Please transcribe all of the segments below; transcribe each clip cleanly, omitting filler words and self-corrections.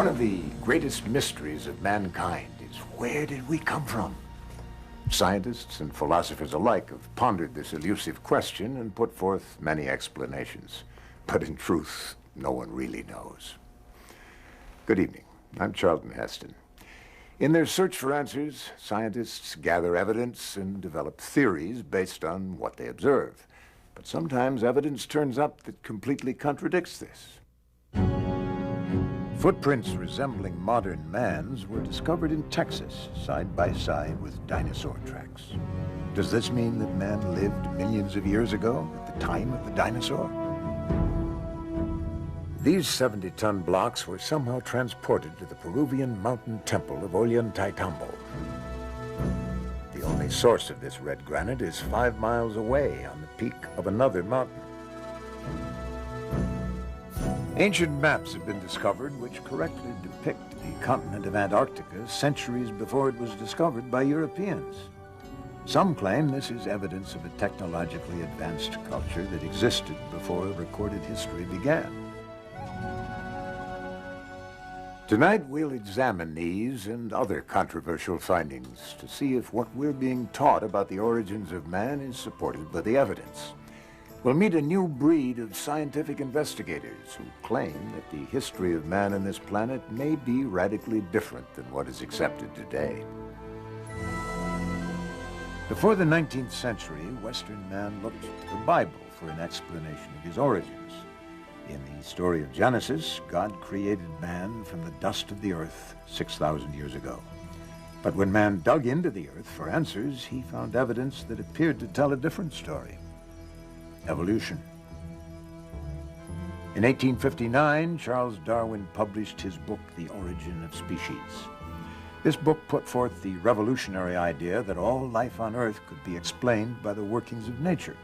One of the greatest mysteries of mankind is where did we come from? Scientists and philosophers alike have pondered this elusive question and put forth many explanations. But in truth, no one really knows. Good evening. I'm Charlton Heston. In their search for answers, scientists gather evidence and develop theories based on what they observe. But sometimes evidence turns up that completely contradicts this. Footprints resembling modern man's were discovered in Texas, side by side with dinosaur tracks. Does this mean that man lived millions of years ago, at the time of the dinosaur? These 70-ton blocks were somehow transported to the Peruvian mountain temple of Ollantaytambo. The only source of this red granite is 5 miles away on the peak of another mountain. Ancient maps have been discovered which correctly depict the continent of Antarctica centuries before it was discovered by Europeans. Some claim this is evidence of a technologically advanced culture that existed before recorded history began. Tonight we'll examine these and other controversial findings to see if what we're being taught about the origins of man is supported by the evidence. We'll meet a new breed of scientific investigators who claim that the history of man on this planet may be radically different than what is accepted today. Before the 19th century, Western man looked to the Bible for an explanation of his origins. In the story of Genesis, God created man from the dust of the earth 6,000 years ago. But when man dug into the earth for answers, he found evidence that appeared to tell a different story. Evolution. In 1859, Charles Darwin published his book, The Origin of Species. This book put forth the revolutionary idea that all life on Earth could be explained by the workings of nature.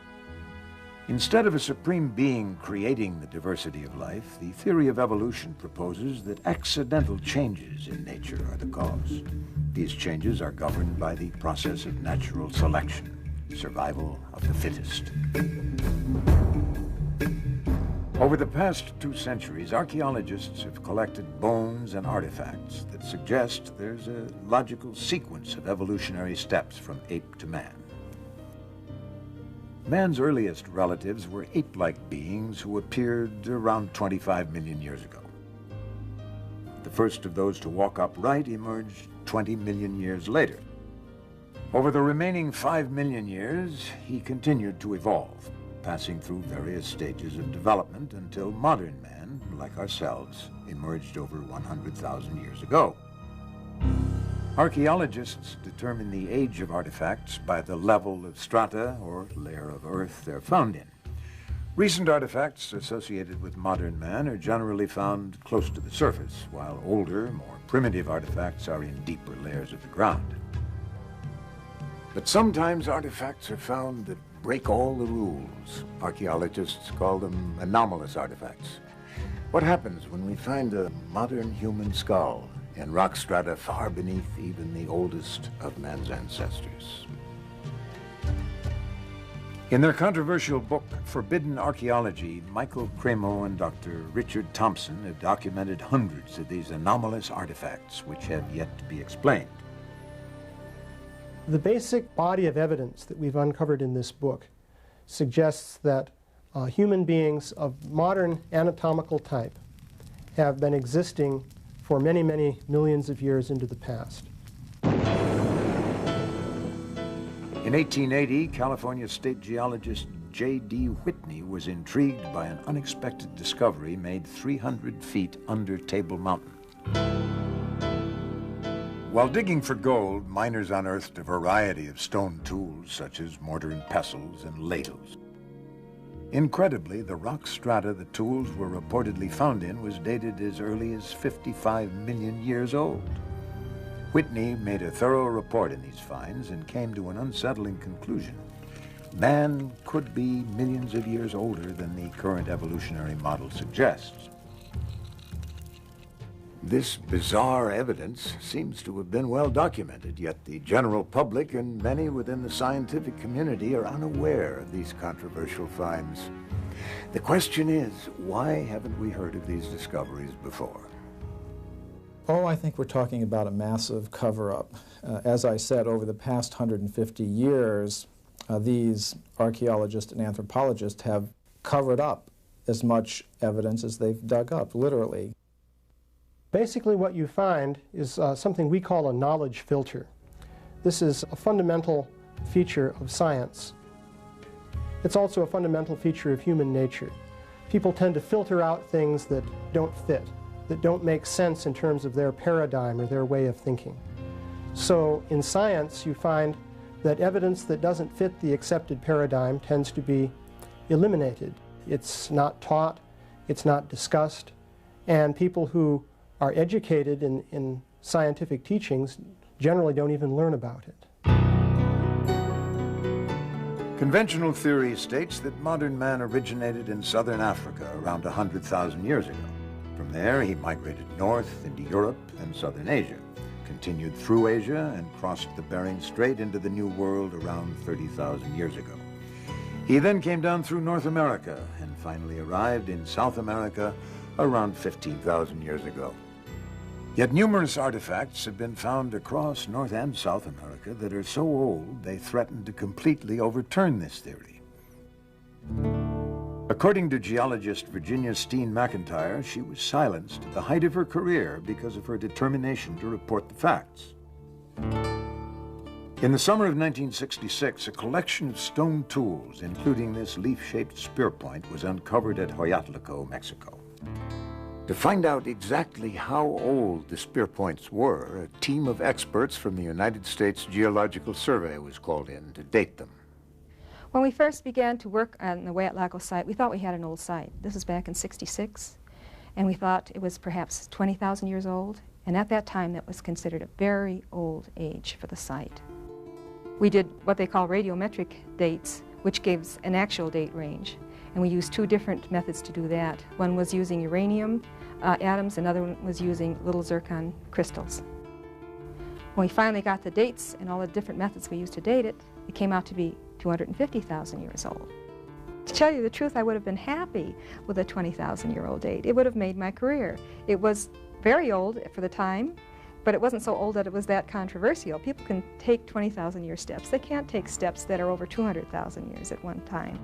Instead of a supreme being creating the diversity of life, the theory of evolution proposes that accidental changes in nature are the cause. These changes are governed by the process of natural selection, survival of the fittest. Over the past 2 centuries, archaeologists have collected bones and artifacts that suggest there's a logical sequence of evolutionary steps from ape to man. Man's earliest relatives were ape-like beings who appeared around 25 million years ago. The first of those to walk upright emerged 20 million years later. Over the remaining 5 million years, he continued to evolve, passing through various stages of development until modern man, like ourselves, emerged over 100,000 years ago. Archaeologists determine the age of artifacts by the level of strata or layer of earth they're found in. Recent artifacts associated with modern man are generally found close to the surface, while older, more primitive artifacts are in deeper layers of the ground. But sometimes artifacts are found that break all the rules. Archaeologists call them anomalous artifacts. What happens when we find a modern human skull in rock strata far beneath even the oldest of man's ancestors? In their controversial book, Forbidden Archaeology, Michael Cremo and Dr. Richard Thompson have documented hundreds of these anomalous artifacts which have yet to be explained. The basic body of evidence that we've uncovered in this book suggests that human beings of modern anatomical type have been existing for many, many millions of years into the past. In 1880, California state geologist J.D. Whitney was intrigued by an unexpected discovery made 300 feet under Table Mountain. While digging for gold, miners unearthed a variety of stone tools such as mortar and pestles and ladles. Incredibly, the rock strata the tools were reportedly found in was dated as early as 55 million years old. Whitney made a thorough report in these finds and came to an unsettling conclusion. Man could be millions of years older than the current evolutionary model suggests. This bizarre evidence seems to have been well documented, yet the general public and many within the scientific community are unaware of these controversial finds. The question is, why haven't we heard of these discoveries before? Oh, I think we're talking about a massive cover-up. As I said, over the past 150 years, these archaeologists and anthropologists have covered up as much evidence as they've dug up, literally. Basically what you find is something we call a knowledge filter. This is a fundamental feature of science. It's also a fundamental feature of human nature. People tend to filter out things that don't fit, that don't make sense in terms of their paradigm or their way of thinking. So in science, you find that evidence that doesn't fit the accepted paradigm tends to be eliminated. It's not taught, it's not discussed, and people who are educated in scientific teachings generally don't even learn about it. Conventional theory states that modern man originated in southern Africa around 100,000 years ago. From there, he migrated north into Europe and southern Asia, continued through Asia, and crossed the Bering Strait into the New World around 30,000 years ago. He then came down through North America and finally arrived in South America around 15,000 years ago. Yet numerous artifacts have been found across North and South America that are so old they threaten to completely overturn this theory. According to geologist Virginia Steen McIntyre, she was silenced at the height of her career because of her determination to report the facts. In the summer of 1966, a collection of stone tools, including this leaf-shaped spear point, was uncovered at Hoyatlaco, Mexico. To find out exactly how old the spear points were, a team of experts from the United States Geological Survey was called in to date them. When we first began to work on the Hoyatlaco site, we thought we had an old site. This was back in '66, and we thought it was perhaps 20,000 years old, and at that time that was considered a very old age for the site. We did what they call radiometric dates, which gives an actual date range, and we used two different methods to do that. One was using uranium atoms, another one was using little zircon crystals. When we finally got the dates and all the different methods we used to date it, it came out to be 250,000 years old. To tell you the truth, I would have been happy with a 20,000-year-old date. It would have made my career. It was very old for the time, but it wasn't so old that it was that controversial. People can take 20,000-year steps. They can't take steps that are over 200,000 years at one time.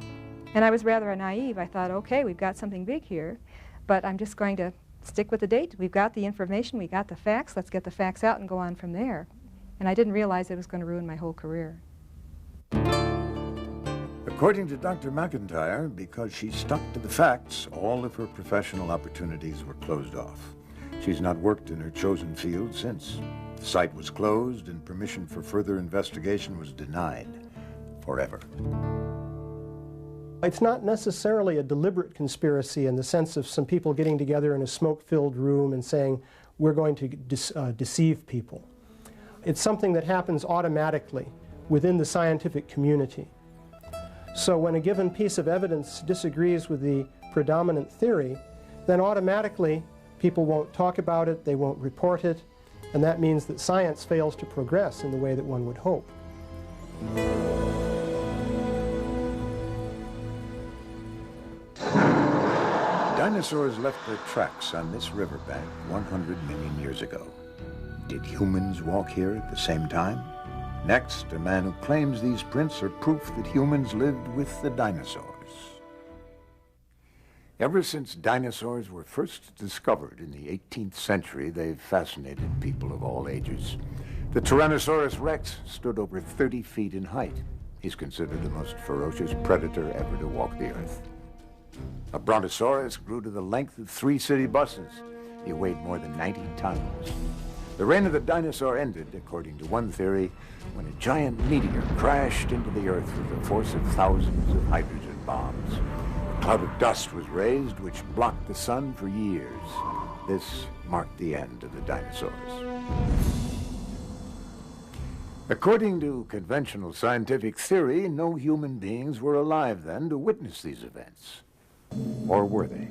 And I was rather naive. I thought, okay, we've got something big here, but I'm just going to stick with the date. We've got the information, we got the facts, let's get the facts out and go on from there. And I didn't realize it was going to ruin my whole career. According to Dr. McIntyre, because she stuck to the facts, all of her professional opportunities were closed off. She's not worked in her chosen field since. The site was closed and permission for further investigation was denied forever. It's not necessarily a deliberate conspiracy in the sense of some people getting together in a smoke-filled room and saying, we're going to deceive people. It's something that happens automatically within the scientific community. So when a given piece of evidence disagrees with the predominant theory, then automatically people won't talk about it, they won't report it, and that means that science fails to progress in the way that one would hope. Dinosaurs left their tracks on this riverbank 100 million years ago. Did humans walk here at the same time? Next, a man who claims these prints are proof that humans lived with the dinosaurs. Ever since dinosaurs were first discovered in the 18th century, they've fascinated people of all ages. The Tyrannosaurus rex stood over 30 feet in height. He's considered the most ferocious predator ever to walk the earth. A brontosaurus grew to the length of 3 city buses. He weighed more than 90 tons. The reign of the dinosaur ended, according to one theory, when a giant meteor crashed into the earth with the force of thousands of hydrogen bombs. A cloud of dust was raised, which blocked the sun for years. This marked the end of the dinosaurs. According to conventional scientific theory, no human beings were alive then to witness these events. Or were they?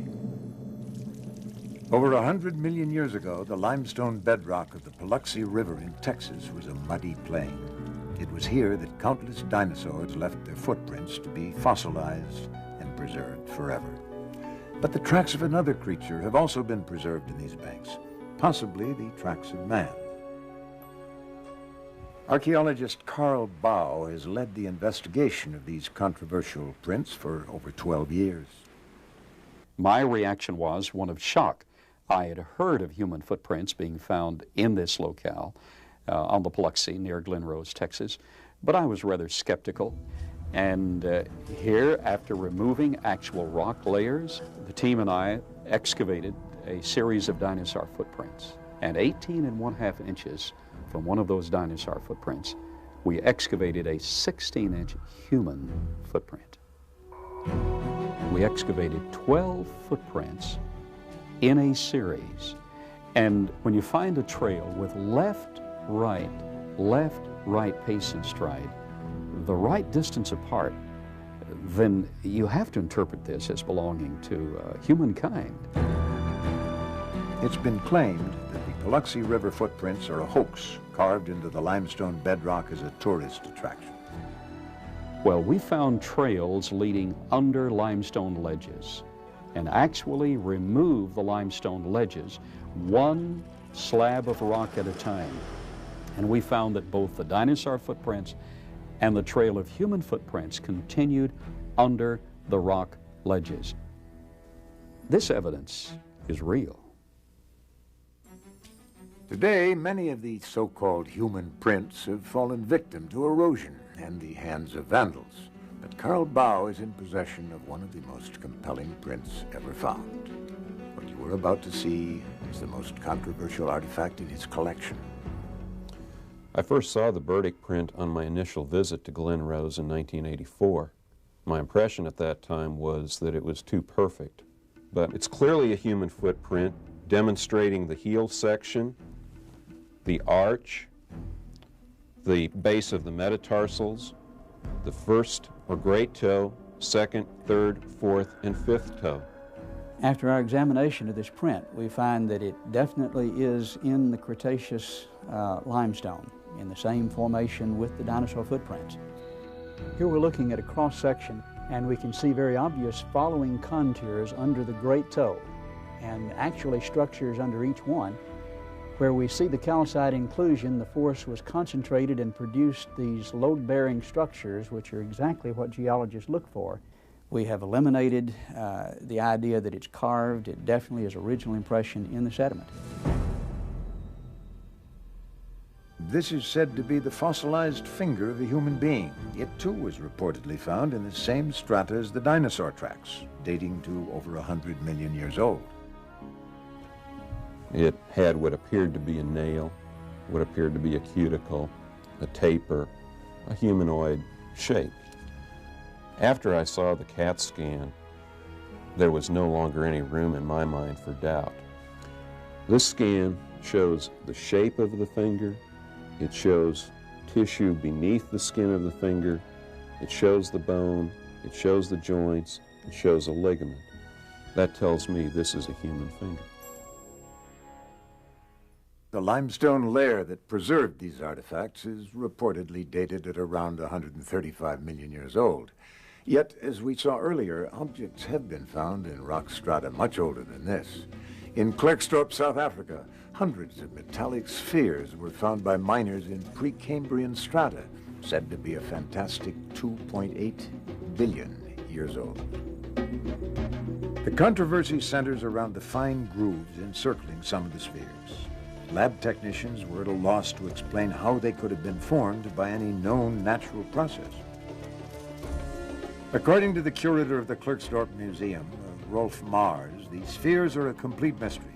Over 100 million years ago, the limestone bedrock of the Paluxy River in Texas was a muddy plain. It was here that countless dinosaurs left their footprints to be fossilized and preserved forever. But the tracks of another creature have also been preserved in these banks, possibly the tracks of man. Archaeologist Carl Bau has led the investigation of these controversial prints for over 12 years. My reaction was one of shock. I had heard of human footprints being found in this locale on the Biloxi near Glen Rose, Texas, but I was rather skeptical. And here, after removing actual rock layers, the team and I excavated a series of dinosaur footprints. And 18.5 inches from one of those dinosaur footprints, we excavated a 16-inch human footprint. We excavated 12 footprints in a series. And when you find a trail with left, right pace and stride, the right distance apart, then you have to interpret this as belonging to humankind. It's been claimed that the Biloxi River footprints are a hoax carved into the limestone bedrock as a tourist attraction. Well, we found trails leading under limestone ledges and actually removed the limestone ledges one slab of rock at a time. And we found that both the dinosaur footprints and the trail of human footprints continued under the rock ledges. This evidence is real. Today, many of the so-called human prints have fallen victim to erosion and the hands of vandals. But Carl Bau is in possession of one of the most compelling prints ever found. What you are about to see is the most controversial artifact in his collection. I first saw the Burdick print on my initial visit to Glen Rose in 1984. My impression at that time was that it was too perfect. But it's clearly a human footprint, demonstrating the heel section, the arch, the base of the metatarsals, the first or great toe, second, third, fourth, and fifth toe. After our examination of this print, we find that it definitely is in the Cretaceous limestone, in the same formation with the dinosaur footprints. Here we're looking at a cross-section, and we can see very obvious following contours under the great toe, and actually structures under each one. Where we see the calcite inclusion, the force was concentrated and produced these load-bearing structures, which are exactly what geologists look for. We have eliminated the idea that it's carved. It definitely is original impression in the sediment. This is said to be the fossilized finger of a human being. It too was reportedly found in the same strata as the dinosaur tracks, dating to over 100 million years old. It had what appeared to be a nail, what appeared to be a cuticle, a taper, a humanoid shape. After I saw the CAT scan, there was no longer any room in my mind for doubt. This scan shows the shape of the finger, it shows tissue beneath the skin of the finger, it shows the bone, it shows the joints, it shows a ligament. That tells me this is a human finger. The limestone layer that preserved these artifacts is reportedly dated at around 135 million years old. Yet, as we saw earlier, objects have been found in rock strata much older than this. In Klerksdorp, South Africa, hundreds of metallic spheres were found by miners in Precambrian strata, said to be a fantastic 2.8 billion years old. The controversy centers around the fine grooves encircling some of the spheres. Lab technicians were at a loss to explain how they could have been formed by any known natural process. According to the curator of the Klerksdorp Museum, Rolf Mars, these spheres are a complete mystery.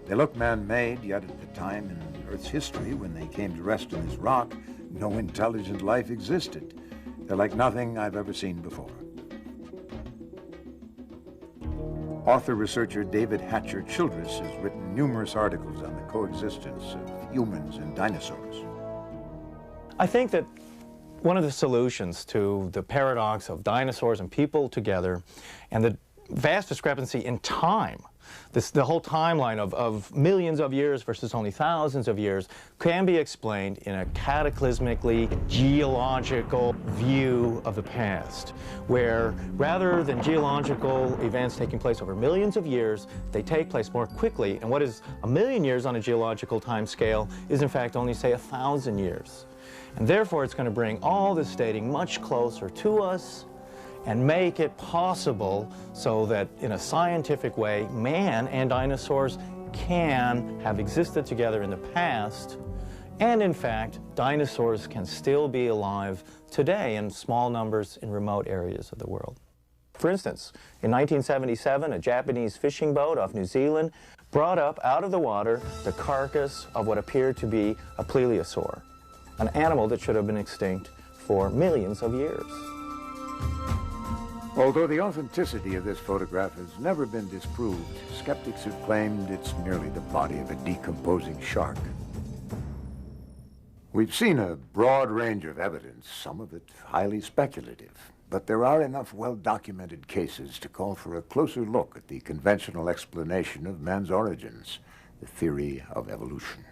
They look man-made, yet at the time in Earth's history when they came to rest in this rock, no intelligent life existed. They're like nothing I've ever seen before. Author-researcher David Hatcher Childress has written numerous articles on the coexistence of humans and dinosaurs. I think that one of the solutions to the paradox of dinosaurs and people together and the vast discrepancy in time the whole timeline of millions of years versus only thousands of years can be explained in a cataclysmically geological view of the past, where rather than geological events taking place over millions of years, they take place more quickly, and what is 1,000,000 years on a geological time scale is in fact only, say, 1,000 years. And therefore it's going to bring all this dating much closer to us and make it possible so that in a scientific way, man and dinosaurs can have existed together in the past, and in fact, dinosaurs can still be alive today in small numbers in remote areas of the world. For instance, in 1977, a Japanese fishing boat off New Zealand brought up out of the water the carcass of what appeared to be a plesiosaur, an animal that should have been extinct for millions of years. Although the authenticity of this photograph has never been disproved, skeptics have claimed it's merely the body of a decomposing shark. We've seen a broad range of evidence, some of it highly speculative, but there are enough well-documented cases to call for a closer look at the conventional explanation of man's origins, the theory of evolution.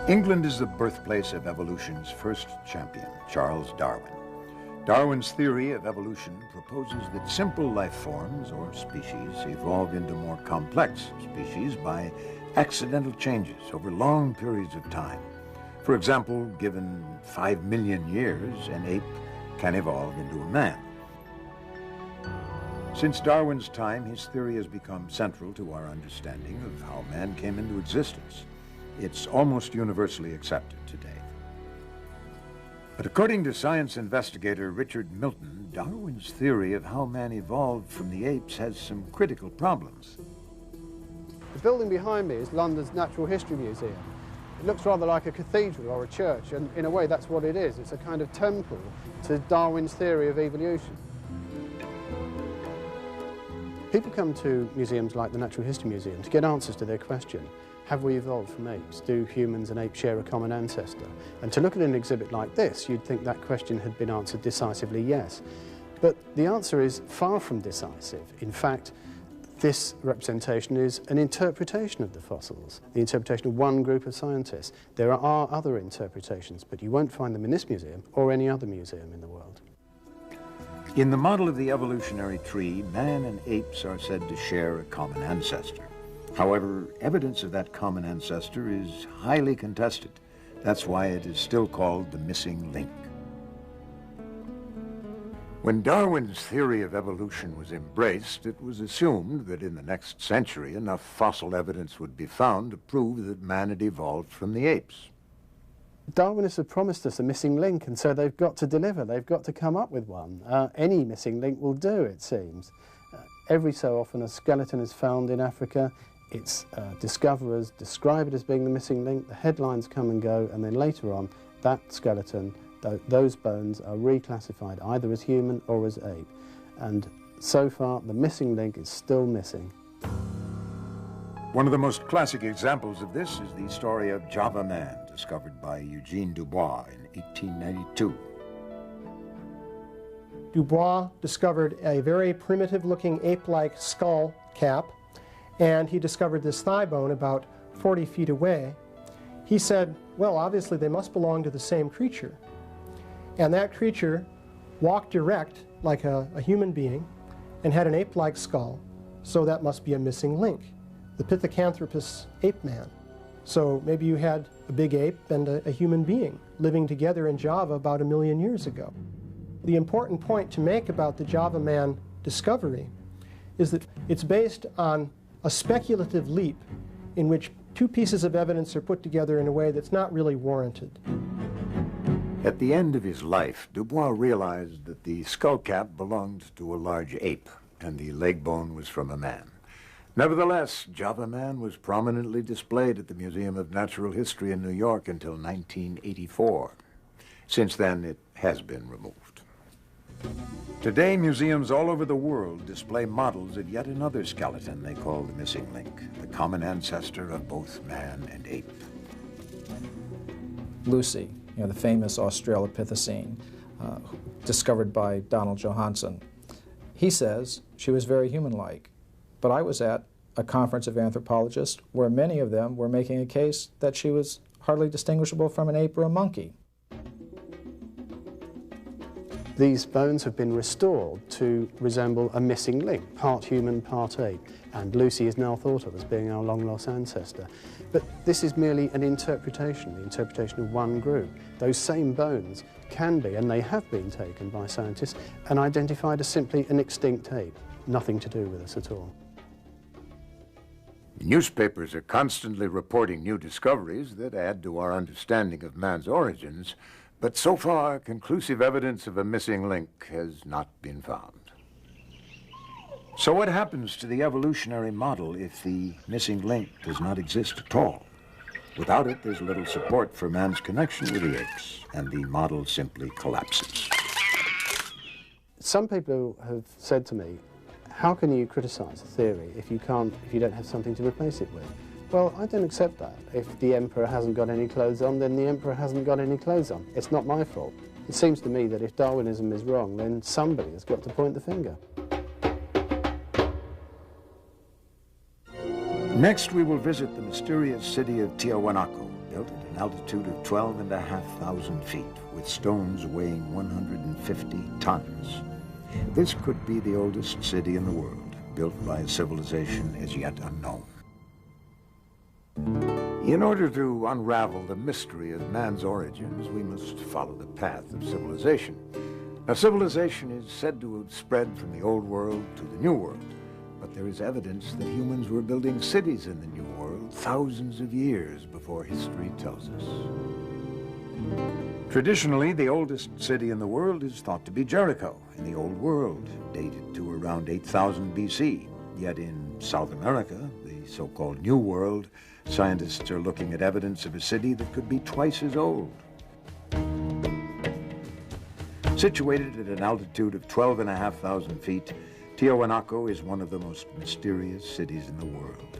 England is the birthplace of evolution's first champion, Charles Darwin. Darwin's theory of evolution proposes that simple life forms, or species, evolve into more complex species by accidental changes over long periods of time. For example, given 5 million years, an ape can evolve into a man. Since Darwin's time, his theory has become central to our understanding of how man came into existence. It's almost universally accepted today. But according to science investigator Richard Milton, Darwin's theory of how man evolved from the apes has some critical problems. The building behind me is London's Natural History Museum. It looks rather like a cathedral or a church, and in a way that's what it is. It's a kind of temple to Darwin's theory of evolution. People come to museums like the Natural History Museum to get answers to their question. Have we evolved from apes? Do humans and apes share a common ancestor? And to look at an exhibit like this, you'd think that question had been answered decisively yes. But the answer is far from decisive. In fact, this representation is an interpretation of the fossils, the interpretation of one group of scientists. There are other interpretations, but you won't find them in this museum or any other museum in the world. In the model of the evolutionary tree, man and apes are said to share a common ancestor. However, evidence of that common ancestor is highly contested. That's why it is still called the missing link. When Darwin's theory of evolution was embraced, it was assumed that in the next century enough fossil evidence would be found to prove that man had evolved from the apes. Darwinists have promised us a missing link, and so they've got to deliver. They've got to come up with one. Any missing link will do, it seems. Every so often a skeleton is found in Africa. Its discoverers describe it as being the missing link. The headlines come and go, and then later on, that skeleton, those bones are reclassified either as human or as ape. And so far, the missing link is still missing. One of the most classic examples of this is the story of Java Man, discovered by Eugene Dubois in 1892. Dubois discovered a very primitive-looking ape-like skull cap, and he discovered this thigh bone about 40 feet away. He said, well, obviously they must belong to the same creature. And that creature walked erect like a human being and had an ape-like skull, so that must be a missing link, the Pithecanthropus ape man. So maybe you had a big ape and a human being living together in Java about 1 million years ago. The important point to make about the Java man discovery is that it's based on a speculative leap in which two pieces of evidence are put together in a way that's not really warranted. At the end of his life, Dubois realized that the skull cap belonged to a large ape and the leg bone was from a man. Nevertheless, Java Man was prominently displayed at the Museum of Natural History in New York until 1984. Since then, it has been removed. Today, museums all over the world display models of yet another skeleton they call the missing link, the common ancestor of both man and ape. Lucy, the famous Australopithecine, discovered by Donald Johanson. He says she was very human-like. But I was at a conference of anthropologists where many of them were making a case that she was hardly distinguishable from an ape or a monkey. These bones have been restored to resemble a missing link, part human, part ape, and Lucy is now thought of as being our long-lost ancestor. But this is merely an interpretation, the interpretation of one group. Those same bones can be, and they have been taken by scientists, and identified as simply an extinct ape, nothing to do with us at all. Newspapers are constantly reporting new discoveries that add to our understanding of man's origins, but so far, conclusive evidence of a missing link has not been found. So what happens to the evolutionary model if the missing link does not exist at all? Without it, there's little support for man's connection with the apes, and the model simply collapses. Some people have said to me, how can you criticize a theory if you don't have something to replace it with? Well, I don't accept that. If the emperor hasn't got any clothes on, then the emperor hasn't got any clothes on. It's not my fault. It seems to me that if Darwinism is wrong, then somebody has got to point the finger. Next, we will visit the mysterious city of Tiahuanaco, built at an altitude of 12,500 feet, with stones weighing 150 tons. This could be the oldest city in the world, built by a civilization as yet unknown. In order to unravel the mystery of man's origins, we must follow the path of civilization. Now, civilization is said to have spread from the old world to the new world, but there is evidence that humans were building cities in the new world thousands of years before history tells us. Traditionally, the oldest city in the world is thought to be Jericho in the Old World, dated to around 8000 BC. Yet in South America, the so-called New World, scientists are looking at evidence of a city that could be twice as old. Situated at an altitude of 12,500 feet, Tiahuanaco is one of the most mysterious cities in the world.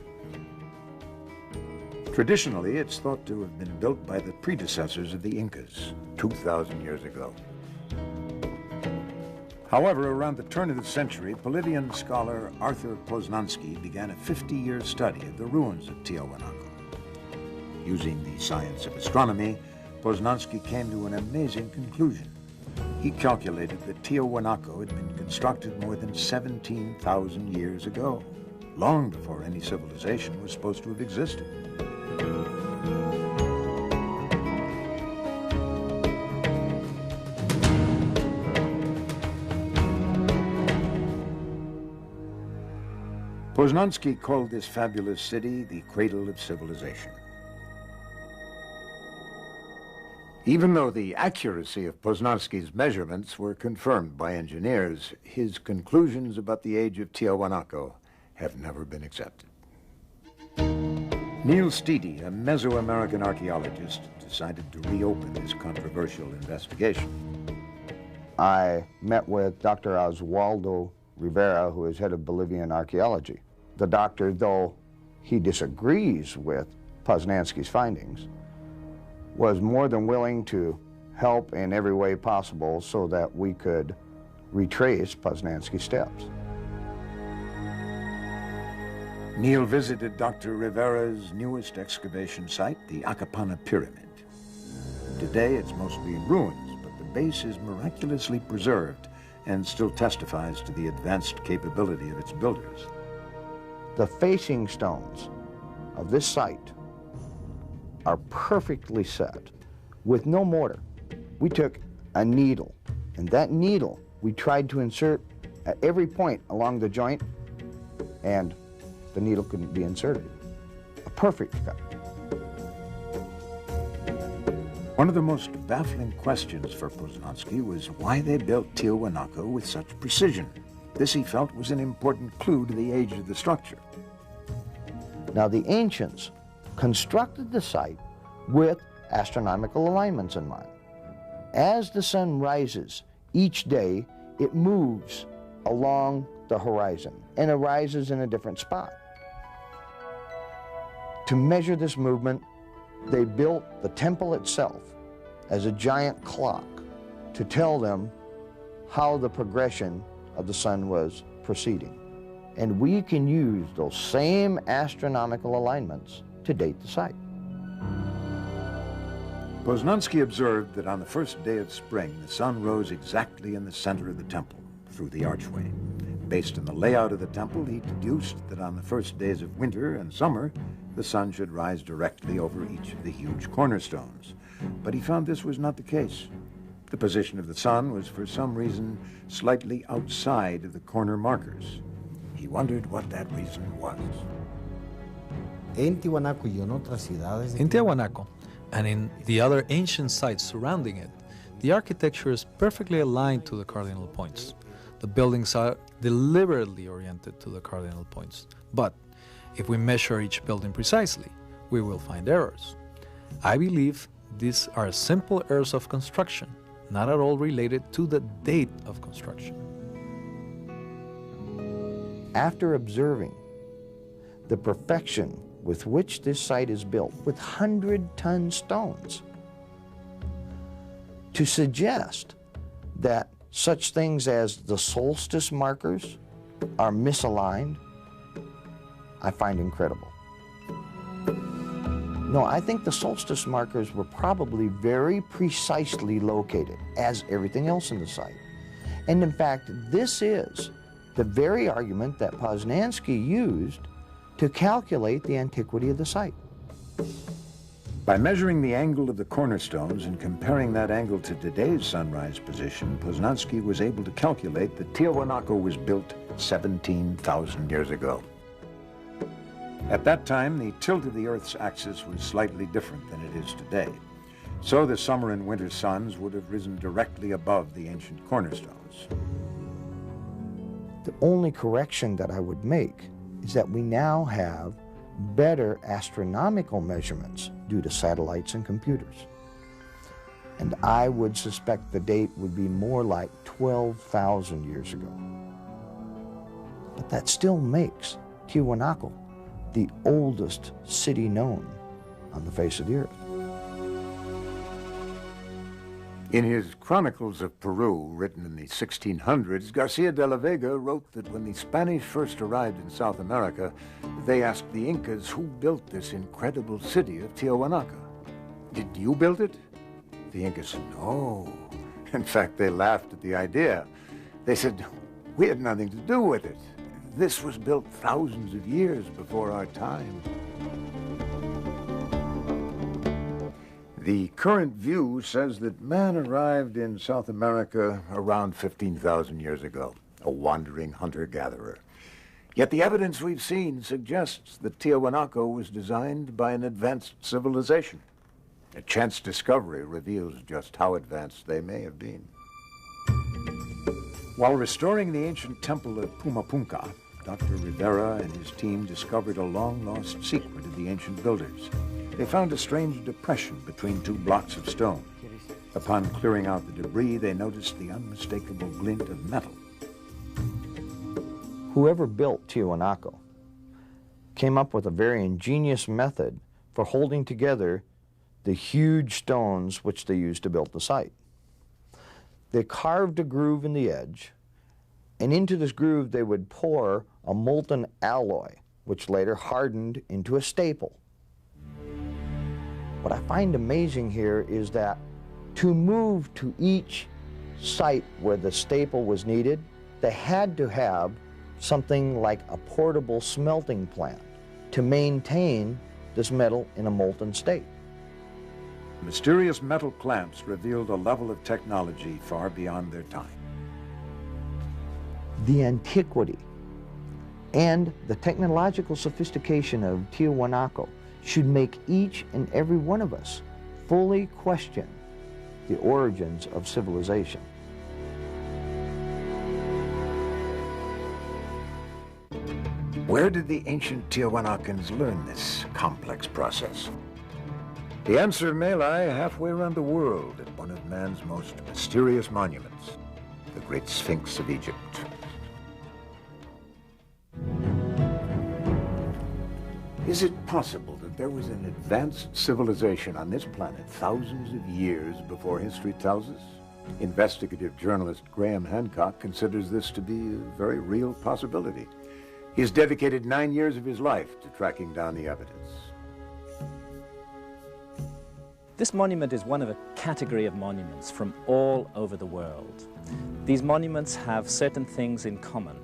Traditionally, it's thought to have been built by the predecessors of the Incas 2,000 years ago. However, around the turn of the century, Bolivian scholar Arthur Poznansky began a 50-year study of the ruins of Tiahuanaco. Using the science of astronomy, Poznansky came to an amazing conclusion. He calculated that Tiahuanaco had been constructed more than 17,000 years ago, long before any civilization was supposed to have existed. Poznansky called this fabulous city the cradle of civilization. Even though the accuracy of Poznansky's measurements were confirmed by engineers, his conclusions about the age of Tiahuanaco have never been accepted. Neil Steedy, a Mesoamerican archaeologist, decided to reopen his controversial investigation. I met with Dr. Oswaldo Rivera, who is head of Bolivian archaeology. The doctor, though he disagrees with Poznansky's findings, was more than willing to help in every way possible so that we could retrace Poznansky's steps. Neil visited Dr. Rivera's newest excavation site, the Acapana Pyramid. Today it's mostly in ruins, but the base is miraculously preserved and still testifies to the advanced capability of its builders. The facing stones of this site are perfectly set with no mortar. We took a needle, and that needle we tried to insert at every point along the joint, and the needle couldn't be inserted. A perfect cut. One of the most baffling questions for Poznansky was why they built Tiahuanaco with such precision. This, he felt, was an important clue to the age of the structure. Now, the ancients constructed the site with astronomical alignments in mind. As the sun rises each day, it moves along the horizon and arises in a different spot. To measure this movement, they built the temple itself as a giant clock to tell them how the progression of the sun was proceeding. and we can use those same astronomical alignments to date the site. Poznański observed that on the first day of spring, the sun rose exactly in the center of the temple, through the archway. Based on the layout of the temple, he deduced that on the first days of winter and summer, the sun should rise directly over each of the huge cornerstones. But he found this was not the case. The position of the sun was, for some reason, slightly outside of the corner markers. He wondered what that reason was. In Tiahuanaco, and in the other ancient sites surrounding it, the architecture is perfectly aligned to the cardinal points. The buildings are deliberately oriented to the cardinal points. But if we measure each building precisely, we will find errors. I believe these are simple errors of construction, not at all related to the date of construction. After observing the perfection with which this site is built, with 100-ton stones, to suggest that such things as the solstice markers are misaligned, I find incredible. No, I think the solstice markers were probably very precisely located, as everything else in the site. And in fact, this is the very argument that Poznański used to calculate the antiquity of the site. By measuring the angle of the cornerstones and comparing that angle to today's sunrise position, Poznański was able to calculate that Tiahuanaco was built 17,000 years ago. At that time, the tilt of the Earth's axis was slightly different than it is today. So the summer and winter suns would have risen directly above the ancient cornerstones. The only correction that I would make is that we now have better astronomical measurements due to satellites and computers. And I would suspect the date would be more like 12,000 years ago. But that still makes Tiahuanaco the oldest city known on the face of the earth. In his Chronicles of Peru, written in the 1600s, Garcia de la Vega wrote that when the Spanish first arrived in South America, they asked the Incas who built this incredible city of Tiahuanaco. Did you build it? The Incas said, no. In fact, they laughed at the idea. They said, we had nothing to do with it. This was built thousands of years before our time. The current view says that man arrived in South America around 15,000 years ago, a wandering hunter-gatherer. Yet the evidence we've seen suggests that Tiahuanaco was designed by an advanced civilization. A chance discovery reveals just how advanced they may have been. While restoring the ancient temple of Pumapunka, Dr. Rivera and his team discovered a long-lost secret of the ancient builders. They found a strange depression between two blocks of stone. Upon clearing out the debris, they noticed the unmistakable glint of metal. Whoever built Tiahuanaco came up with a very ingenious method for holding together the huge stones which they used to build the site. They carved a groove in the edge, and into this groove they would pour a molten alloy, which later hardened into a staple. What I find amazing here is that to move to each site where the staple was needed, they had to have something like a portable smelting plant to maintain this metal in a molten state. Mysterious metal clamps revealed a level of technology far beyond their time. The antiquity and the technological sophistication of Tiahuanaco should make each and every one of us fully question the origins of civilization. Where did the ancient Tiahuanacans learn this complex process? The answer may lie halfway around the world at one of man's most mysterious monuments, the Great Sphinx of Egypt. Is it possible that there was an advanced civilization on this planet thousands of years before history tells us? Investigative journalist Graham Hancock considers this to be a very real possibility. He has dedicated 9 years of his life to tracking down the evidence. This monument is one of a category of monuments from all over the world. These monuments have certain things in common.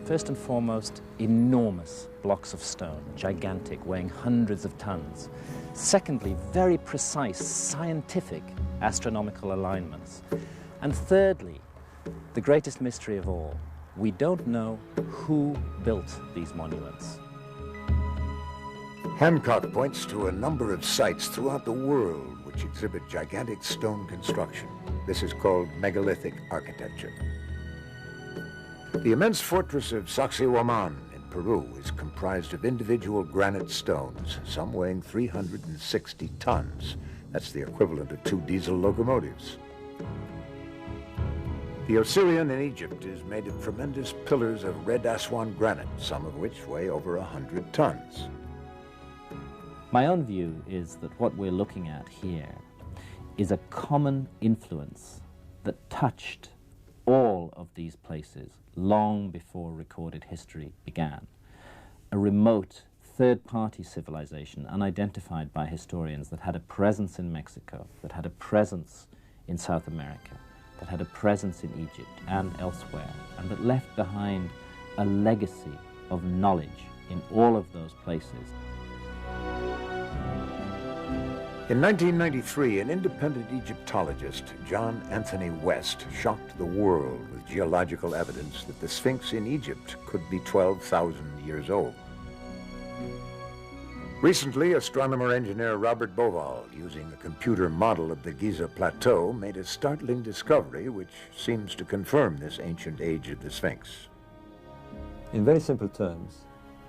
First and foremost, enormous blocks of stone, gigantic, weighing hundreds of tons. Secondly, very precise scientific astronomical alignments. And thirdly, the greatest mystery of all, we don't know who built these monuments. Hancock points to a number of sites throughout the world which exhibit gigantic stone construction. This is called megalithic architecture. The immense fortress of Sacsayhuaman in Peru is comprised of individual granite stones, some weighing 360 tons. That's the equivalent of 2 diesel locomotives. The Osirian in Egypt is made of tremendous pillars of red Aswan granite, some of which weigh over 100 tons. My own view is that what we're looking at here is a common influence that touched all of these places long before recorded history began. A remote third-party civilization unidentified by historians that had a presence in Mexico, that had a presence in South America, that had a presence in Egypt and elsewhere, and that left behind a legacy of knowledge in all of those places. In 1993, an independent Egyptologist, John Anthony West, shocked the world with geological evidence that the Sphinx in Egypt could be 12,000 years old. Recently, astronomer-engineer Robert Bauval, using a computer model of the Giza Plateau, made a startling discovery which seems to confirm this ancient age of the Sphinx. In very simple terms,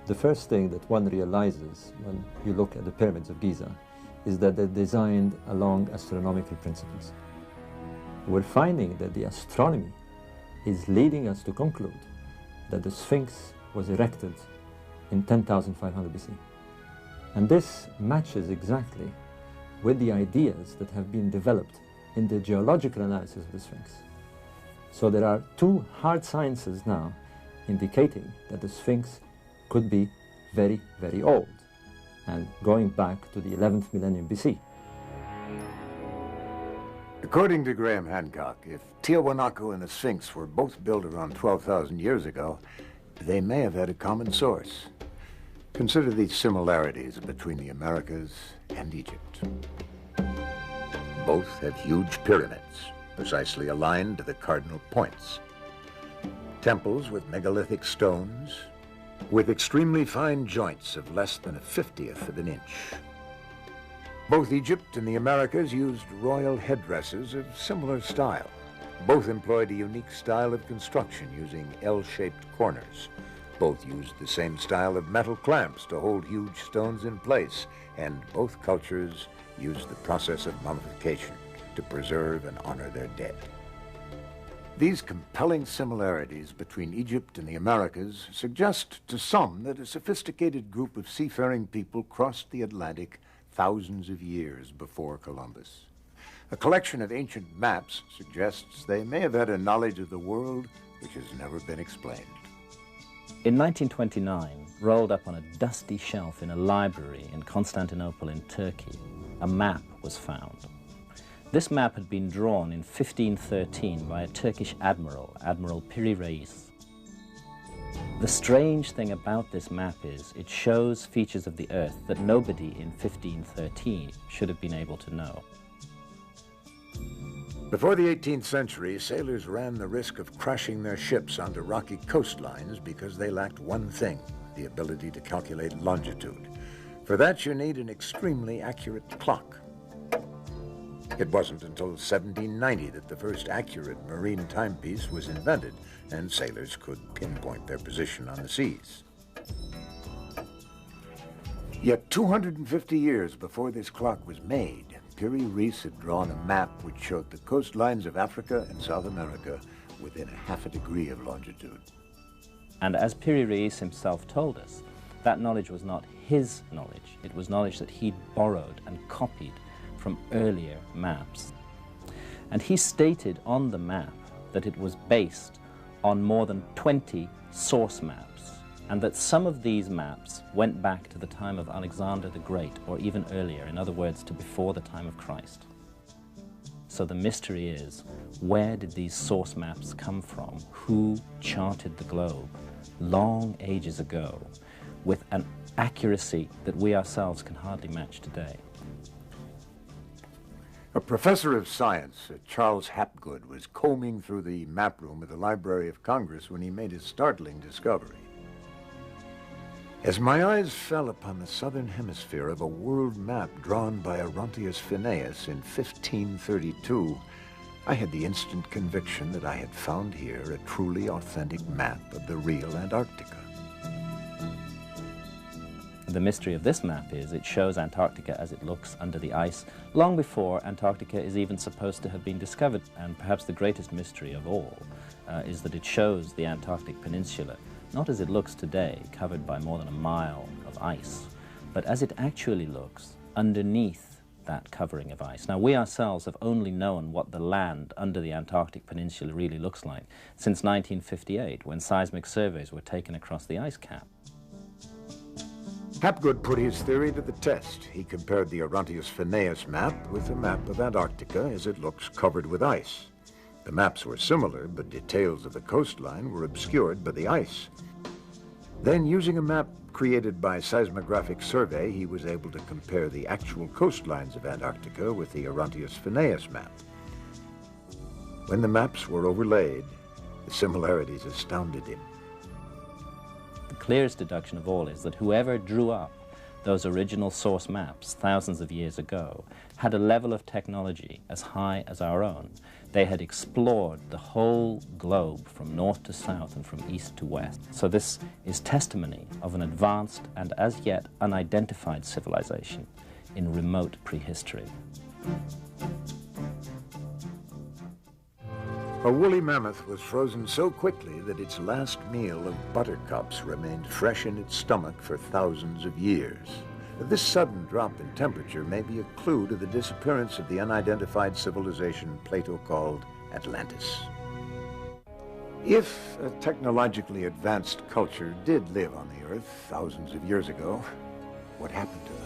the first thing that one realizes when you look at the pyramids of Giza is that they're designed along astronomical principles. We're finding that the astronomy is leading us to conclude that the Sphinx was erected in 10,500 BC. And this matches exactly with the ideas that have been developed in the geological analysis of the Sphinx. So there are 2 hard sciences now indicating that the Sphinx could be very, very old, and going back to the 11th millennium BC. According to Graham Hancock, if Tiahuanaco and the Sphinx were both built around 12,000 years ago, they may have had a common source. Consider these similarities between the Americas and Egypt. Both have huge pyramids, precisely aligned to the cardinal points. Temples with megalithic stones, with extremely fine joints of less than a 50th of an inch. Both Egypt and the Americas used royal headdresses of similar style. Both employed a unique style of construction using L-shaped corners. Both used the same style of metal clamps to hold huge stones in place, and both cultures used the process of mummification to preserve and honor their dead. These compelling similarities between Egypt and the Americas suggest to some that a sophisticated group of seafaring people crossed the Atlantic thousands of years before Columbus. A collection of ancient maps suggests they may have had a knowledge of the world which has never been explained. In 1929, rolled up on a dusty shelf in a library in Constantinople in Turkey, a map was found. This map had been drawn in 1513 by a Turkish admiral, Admiral Piri Reis. The strange thing about this map is it shows features of the Earth that nobody in 1513 should have been able to know. Before the 18th century, sailors ran the risk of crashing their ships onto rocky coastlines because they lacked one thing, the ability to calculate longitude. For that, you need an extremely accurate clock. It wasn't until 1790 that the first accurate marine timepiece was invented, and sailors could pinpoint their position on the seas. Yet 250 years before this clock was made, Piri Reis had drawn a map which showed the coastlines of Africa and South America within a half a degree of longitude. And as Piri Reis himself told us, that knowledge was not his knowledge. It was knowledge that he'd borrowed and copied from earlier maps. And he stated on the map that it was based on more than 20 source maps and that some of these maps went back to the time of Alexander the Great, or even earlier, in other words, to before the time of Christ. So the mystery is, where did these source maps come from? Who charted the globe long ages ago with an accuracy that we ourselves can hardly match today? A professor of science, Charles Hapgood, was combing through the map room of the Library of Congress when he made a startling discovery. As my eyes fell upon the southern hemisphere of a world map drawn by Orontius Phineas in 1532, I had the instant conviction that I had found here a truly authentic map of the real Antarctica. The mystery of this map is it shows Antarctica as it looks under the ice long before Antarctica is even supposed to have been discovered. And perhaps the greatest mystery of all is that it shows the Antarctic Peninsula not as it looks today, covered by more than a mile of ice, but as it actually looks underneath that covering of ice. Now, we ourselves have only known what the land under the Antarctic Peninsula really looks like since 1958, when seismic surveys were taken across the ice cap. Hapgood put his theory to the test. He compared the Orontius Phineas map with a map of Antarctica as it looks covered with ice. The maps were similar, but details of the coastline were obscured by the ice. Then, using a map created by seismographic survey, he was able to compare the actual coastlines of Antarctica with the Orontius Phineas map. When the maps were overlaid, the similarities astounded him. The clearest deduction of all is that whoever drew up those original source maps thousands of years ago had a level of technology as high as our own. They had explored the whole globe from north to south and from east to west. So this is testimony of an advanced and as yet unidentified civilization in remote prehistory. A woolly mammoth was frozen so quickly that its last meal of buttercups remained fresh in its stomach for thousands of years. This sudden drop in temperature may be a clue to the disappearance of the unidentified civilization Plato called Atlantis. If a technologically advanced culture did live on the Earth thousands of years ago, what happened to them?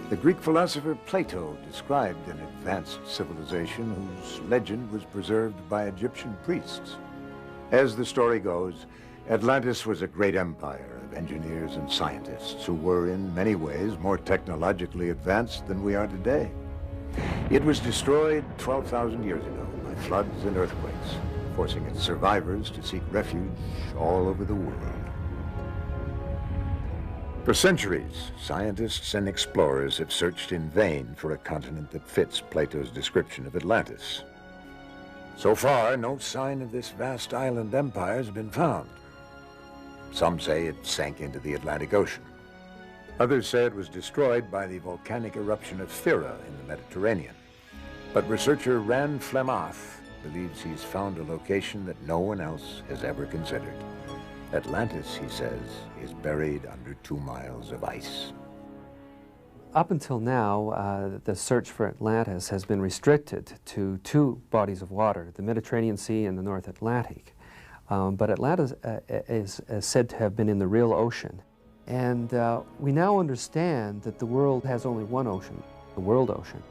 The Greek philosopher Plato described an advanced civilization whose legend was preserved by Egyptian priests. As the story goes, Atlantis was a great empire of engineers and scientists who were in many ways more technologically advanced than we are today. It was destroyed 12,000 years ago by floods and earthquakes, forcing its survivors to seek refuge all over the world. For centuries, scientists and explorers have searched in vain for a continent that fits Plato's description of Atlantis. So far, no sign of this vast island empire has been found. Some say it sank into the Atlantic Ocean. Others say it was destroyed by the volcanic eruption of Thera in the Mediterranean. But researcher Rand Flemath believes he's found a location that no one else has ever considered. Atlantis, he says, is buried under 2 miles of ice. Up until now, the search for Atlantis has been restricted to 2 bodies of water, the Mediterranean Sea and the North Atlantic. But Atlantis is said to have been in the real ocean. And we now understand that the world has only one ocean, the world ocean.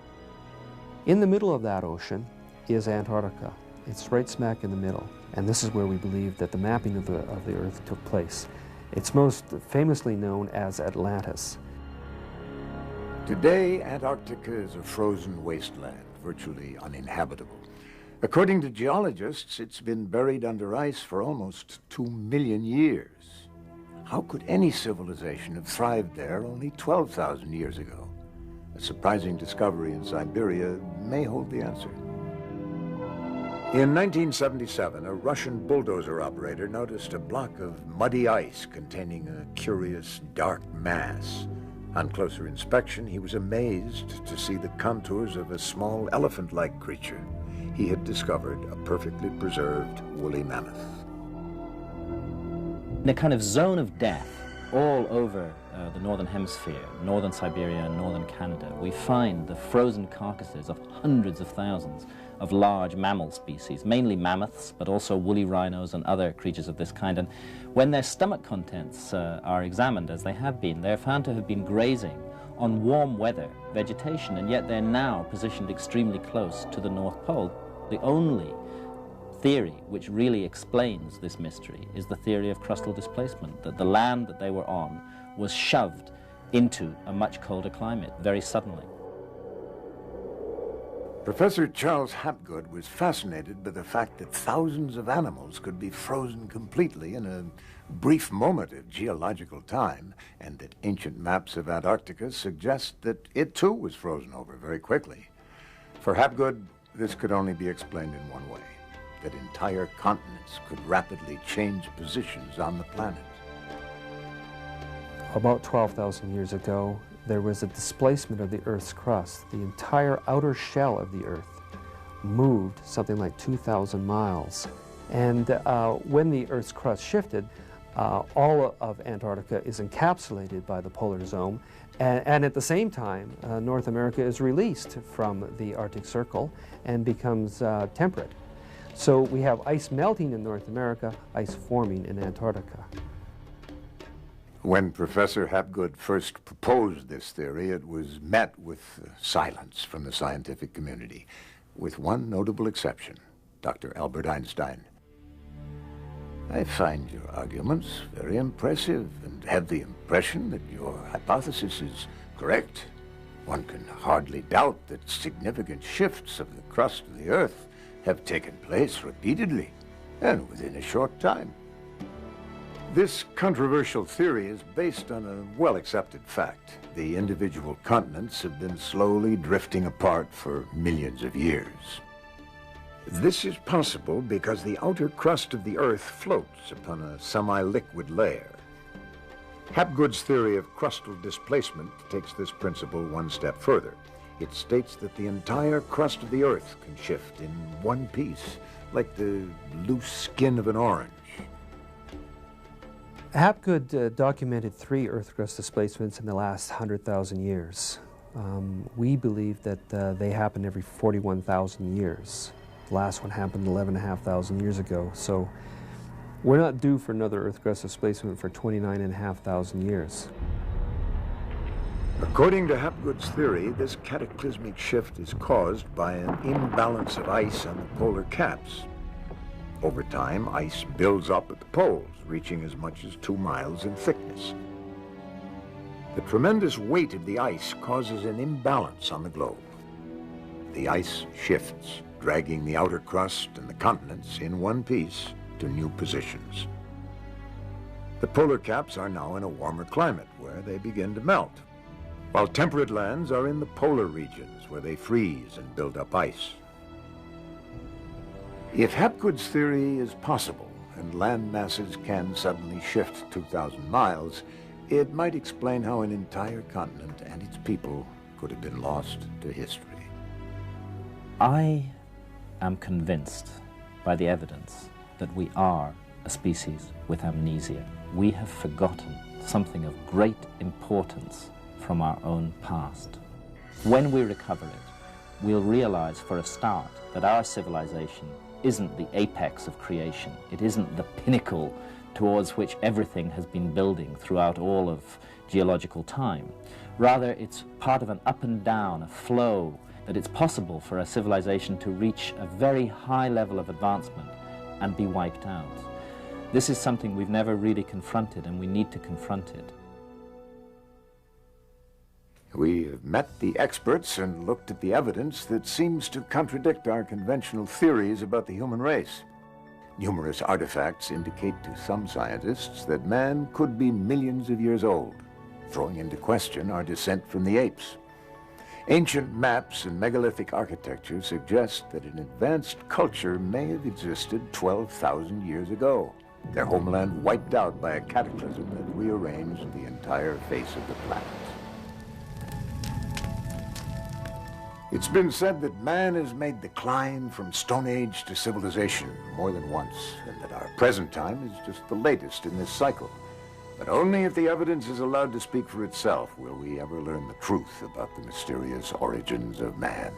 In the middle of that ocean is Antarctica. It's right smack in the middle. And this is where we believe that the mapping of the Earth took place. It's most famously known as Atlantis. Today, Antarctica is a frozen wasteland, virtually uninhabitable. According to geologists, it's been buried under ice for almost 2 million years. How could any civilization have thrived there only 12,000 years ago? A surprising discovery in Siberia may hold the answer. In 1977, a Russian bulldozer operator noticed a block of muddy ice containing a curious dark mass. On closer inspection, he was amazed to see the contours of a small elephant-like creature. He had discovered a perfectly preserved woolly mammoth. In a kind of zone of death all over the northern hemisphere, northern Siberia and northern Canada, we find the frozen carcasses of hundreds of thousands of large mammal species, mainly mammoths, but also woolly rhinos and other creatures of this kind. And when their stomach contents are examined, as they have been, they're found to have been grazing on warm weather vegetation, and yet they're now positioned extremely close to the North Pole. The only theory which really explains this mystery is the theory of crustal displacement, that the land that they were on was shoved into a much colder climate very suddenly. Professor Charles Hapgood was fascinated by the fact that thousands of animals could be frozen completely in a brief moment of geological time, and that ancient maps of Antarctica suggest that it too was frozen over very quickly. For Hapgood, this could only be explained in one way, that entire continents could rapidly change positions on the planet. About 12,000 years ago, there was a displacement of the Earth's crust. The entire outer shell of the Earth moved something like 2,000 miles. And when the Earth's crust shifted, all of Antarctica is encapsulated by the polar zone. And at the same time, North America is released from the Arctic Circle and becomes temperate. So we have ice melting in North America, ice forming in Antarctica. When Professor Hapgood first proposed this theory, it was met with silence from the scientific community, with one notable exception, Dr. Albert Einstein. I find your arguments very impressive and have the impression that your hypothesis is correct. One can hardly doubt that significant shifts of the crust of the Earth have taken place repeatedly and within a short time. This controversial theory is based on a well-accepted fact. The individual continents have been slowly drifting apart for millions of years. This is possible because the outer crust of the Earth floats upon a semi-liquid layer. Hapgood's theory of crustal displacement takes this principle one step further. It states that the entire crust of the Earth can shift in one piece, like the loose skin of an orange. Hapgood documented 3 Earth crust displacements in the last 100,000 years. We believe that they happen every 41,000 years. The last one happened 11,500 years ago, so we're not due for another Earth crust displacement for 29,500 years. According to Hapgood's theory, this cataclysmic shift is caused by an imbalance of ice on the polar caps. Over time, ice builds up at the poles, reaching as much as 2 miles in thickness. The tremendous weight of the ice causes an imbalance on the globe. The ice shifts, dragging the outer crust and the continents in one piece to new positions. The polar caps are now in a warmer climate where they begin to melt, while temperate lands are in the polar regions where they freeze and build up ice. If Hapgood's theory is possible and land masses can suddenly shift 2,000 miles, it might explain how an entire continent and its people could have been lost to history. I am convinced by the evidence that we are a species with amnesia. We have forgotten something of great importance from our own past. When we recover it, we'll realize for a start that our civilization isn't the apex of creation. It isn't the pinnacle towards which everything has been building throughout all of geological time. Rather, it's part of an up and down, a flow, that it's possible for a civilization to reach a very high level of advancement and be wiped out. This is something we've never really confronted, and we need to confront it. We have met the experts and looked at the evidence that seems to contradict our conventional theories about the human race. Numerous artifacts indicate to some scientists that man could be millions of years old, throwing into question our descent from the apes. Ancient maps and megalithic architecture suggest that an advanced culture may have existed 12,000 years ago, their homeland wiped out by a cataclysm that rearranged the entire face of the planet. It's been said that man has made the climb from Stone Age to civilization more than once, and that our present time is just the latest in this cycle. But only if the evidence is allowed to speak for itself will we ever learn the truth about the mysterious origins of man.